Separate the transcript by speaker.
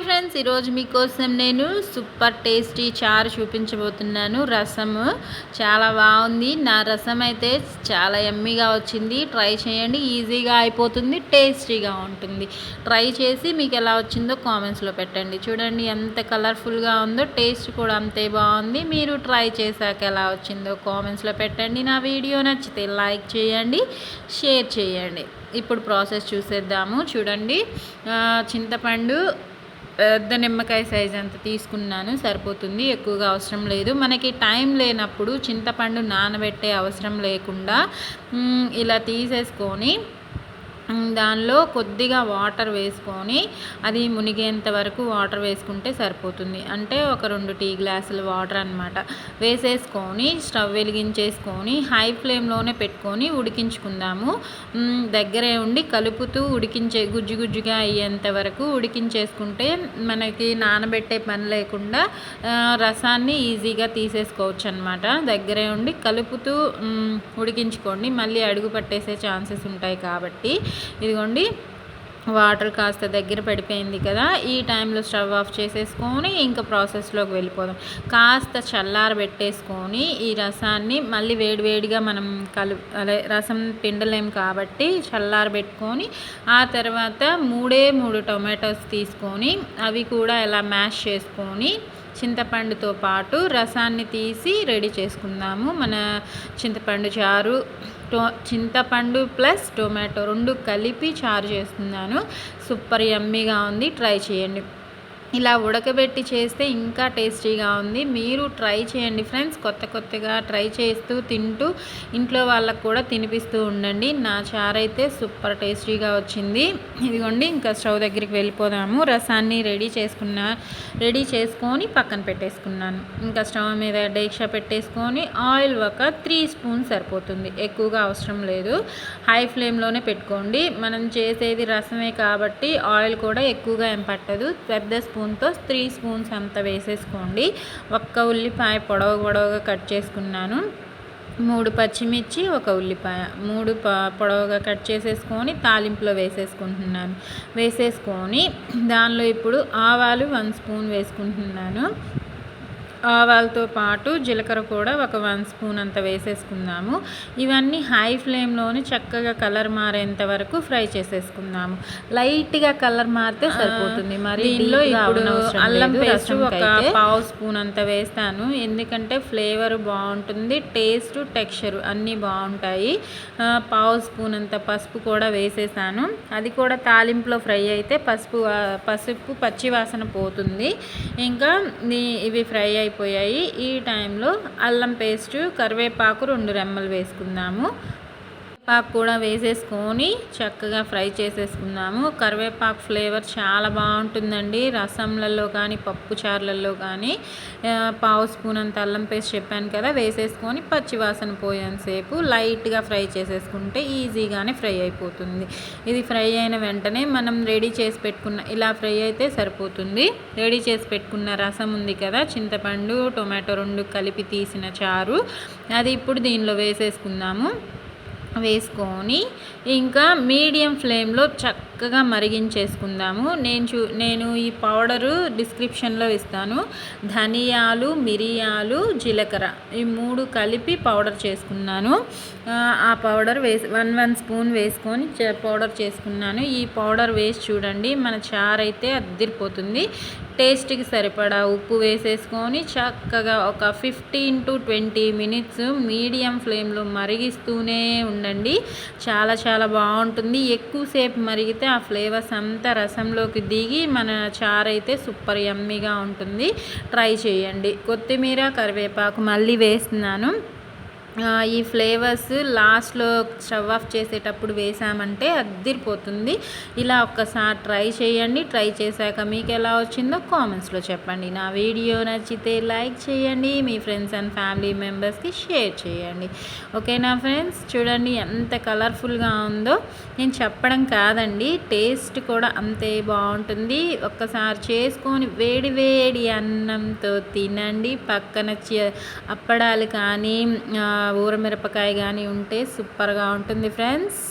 Speaker 1: Friends, ఈరోజు మీకోసం నేను సూపర్ టేస్టీ చారు చూపించబోతున్నాను. రసము చాలా బాగుంది. నా రసం అయితే చాలా యమ్మీగా వచ్చింది. ట్రై చేయండి, ఈజీగా అయిపోతుంది, టేస్టీగా ఉంటుంది. ట్రై చేసి మీకు ఎలా వచ్చిందో కామెంట్స్లో పెట్టండి. చూడండి ఎంత కలర్ఫుల్గా ఉందో, టేస్ట్ కూడా అంతే బాగుంది. మీరు ట్రై చేశాక ఎలా వచ్చిందో కామెంట్స్లో పెట్టండి. నా వీడియో నచ్చితే లైక్ చేయండి, షేర్ చేయండి. ఇప్పుడు ప్రాసెస్ చూసేద్దాము. చూడండి, చింతపండు పెద్ద నిమ్మకాయ సైజ్ అంత తీసుకున్నాను, సరిపోతుంది, ఎక్కువగా అవసరం లేదు. మనకి టైం లేనప్పుడు చింతపండు నానబెట్టే అవసరం లేకుండా ఇలా తీసేసుకొని దానిలో కొద్దిగా వాటర్ వేసుకొని అది మునిగేంత వరకు వాటర్ వేసుకుంటే సరిపోతుంది. అంటే ఒక 2 టీ గ్లాసుల వాటర్ అనమాట. వేసేసుకొని స్టవ్ వెలిగించేసుకొని హై ఫ్లేమ్లోనే పెట్టుకొని ఉడికించుకుందాము. దగ్గరే ఉండి కలుపుతూ గుజ్జు గుజ్జుగా అయ్యేంత వరకు ఉడికించేసుకుంటే మనకి నానబెట్టే పని లేకుండా రసాన్ని ఈజీగా తీసేసుకోవచ్చు అనమాట. దగ్గరే ఉండి కలుపుతూ ఉడికించుకోండి, మళ్ళీ అడుగు పట్టేసే ఛాన్సెస్ ఉంటాయి కాబట్టి. ఇదిగోండి, వాటర్ కాస్త దగ్గర పడిపోయింది కదా, ఈ టైంలో స్టవ్ ఆఫ్ చేసేసుకొని ఇంకా ప్రాసెస్లోకి వెళ్ళిపోదాం. కాస్త చల్లారబెట్టేసుకొని ఈ రసాన్ని మళ్ళీ వేడివేడిగా మనం రసం పిండలేం కాబట్టి చల్లారబెట్టుకొని ఆ తర్వాత 3 టొమాటోస్ తీసుకొని అవి కూడా ఇలా మ్యాష్ చేసుకొని చింతపండుతో పాటు రసాన్ని తీసి రెడీ చేసుకుందాము. మన చింతపండు చారు, చింతపండు ప్లస్ టొమాటో 2 కలిపి చారు చేస్తున్నాను. సూపర్ యమ్మీగా ఉంది, ట్రై చేయండి. ఇలా ఉడకబెట్టి చేస్తే ఇంకా టేస్టీగా ఉంది. మీరు ట్రై చేయండి ఫ్రెండ్స్. కొత్తగా ట్రై చేస్తూ తింటూ ఇంట్లో వాళ్ళకు కూడా తినిపిస్తూ ఉండండి. నా చారు అయితే సూపర్ టేస్టీగా వచ్చింది. ఇదిగోండి, ఇంకా స్టవ్ దగ్గరికి వెళ్ళిపోదాము. రసాన్ని రెడీ చేసుకొని పక్కన పెట్టేసుకున్నాను. ఇంకా స్టవ్ మీద డేక్షా పెట్టేసుకొని ఆయిల్ ఒక 3 స్పూన్స్ సరిపోతుంది, ఎక్కువగా అవసరం లేదు. హై ఫ్లేమ్లోనే పెట్టుకోండి. మనం చేసేది రసమే కాబట్టి ఆయిల్ కూడా ఎక్కువగా ఏం పట్టదు. పెద్ద స్పూన్తో 3 స్పూన్స్ అంత వేసేసుకోండి. ఒక్క ఉల్లిపాయ పొడవుగా కట్ చేసుకున్నాను. 3 పచ్చిమిర్చి, 1 ఉల్లిపాయ, 3 పొడవుగా కట్ చేసేసుకొని తాలింపులో వేసేసుకుంటున్నాను. వేసేసుకొని దానిలో ఇప్పుడు ఆవాలు 1 స్పూన్ వేసుకుంటున్నాను. ఆవాలతో పాటు జీలకర్ర కూడా ఒక 1 స్పూన్ అంత వేసేసుకుందాము. ఇవన్నీ హై ఫ్లేమ్లోని చక్కగా కలర్ మారేంత వరకు ఫ్రై చేసేసుకుందాము. లైట్గా కలర్ మారితే సరిపోతుంది. మరి దీనిలో ఇప్పుడు అల్లం పేస్ట్ ఒక 1/2 స్పూన్ అంత వేస్తాను, ఎందుకంటే ఫ్లేవర్ బాగుంటుంది, టేస్ట్ టెక్స్చర్ అన్నీ బాగుంటాయి. 1/2 స్పూన్ అంత పసుపు కూడా వేసేసాను. అది కూడా తాలింపులో ఫ్రై అయితే పసుపు పచ్చి వాసన పోతుంది. ఇంకా ఇవి ఫ్రై అయిపోయాయి. ఈ టైంలో అల్లం పేస్ట్, కరివేపాకు 2 రెమ్మలు వేసుకుందాము. కరివేపాకు కూడా వేసేసుకొని చక్కగా ఫ్రై చేసేసుకుందాము. కరివేపాకు ఫ్లేవర్ చాలా బాగుంటుందండి రసంలలో కానీ పప్పు చారులలో కానీ. 1/2 స్పూన్ అంత అల్లం పేస్ట్ చెప్పాను కదా, వేసేసుకొని పచ్చివాసన పోయేంతసేపు లైట్గా ఫ్రై చేసేసుకుంటే ఈజీగానే ఫ్రై అయిపోతుంది. ఇది ఫ్రై అయిన వెంటనే మనం రెడీ చేసి పెట్టుకున్న, ఇలా ఫ్రై అయితే సరిపోతుంది, రెడీ చేసి పెట్టుకున్న రసం ఉంది కదా, చింతపండు టొమాటో 2 కలిపి తీసిన చారు, అది ఇప్పుడు దీనిలో వేసేసుకుందాము. వేసుకొని ఇంకా మీడియం ఫ్లేమ్లో చక్కగా మరిగించేసుకుందాము. నేను ఈ పౌడరు డిస్క్రిప్షన్లో ఇస్తాను. ధనియాలు, మిరియాలు, జీలకర్ర ఈ 3 కలిపి పౌడర్ చేసుకున్నాను. ఆ పౌడర్ 1 స్పూన్ వేసుకొని పౌడర్ చేసుకున్నాను. ఈ పౌడర్ వేసి చూడండి, మన చారు అయితే అద్దిరిపోతుంది. టేస్ట్కి సరిపడా ఉప్పు వేసేసుకొని చక్కగా ఒక 15 to 20 మినిట్స్ మీడియం ఫ్లేమ్లో మరిగిస్తూనే ఉండండి. చాలా బాగుంటుంది. ఎక్కువసేపు మరిగితే ఆ ఫ్లేవర్స్ అంతా రసంలోకి దిగి మన చారు అయితే సూపర్ యమ్మీగా ఉంటుంది. ట్రై చేయండి. కొత్తిమీర, కరివేపాకు మళ్ళీ వేస్తున్నాను. ఈ ఫ్లేవర్స్ లాస్ట్లో స్టవ్ ఆఫ్ చేసేటప్పుడు వేసామంటే అద్దిరిపోతుంది. ఇలా ఒక్కసారి ట్రై చేయండి. ట్రై చేశాక మీకు ఎలా వచ్చిందో కామెంట్స్లో చెప్పండి. నా వీడియో నచ్చితే లైక్ చేయండి, మీ ఫ్రెండ్స్ అండ్ ఫ్యామిలీ మెంబర్స్కి షేర్ చేయండి. ఓకేనా ఫ్రెండ్స్? చూడండి ఎంత కలర్ఫుల్గా ఉందో. నేను చెప్పడం కాదండి, టేస్ట్ కూడా అంతే బాగుంటుంది. ఒక్కసారి చేసుకొని వేడి అన్నంతో తినండి. పక్కన అప్పడాలు కానీ ఊరమిరపకాయ కానీ ఉంటే సూపర్గా ఉంటుంది ఫ్రెండ్స్.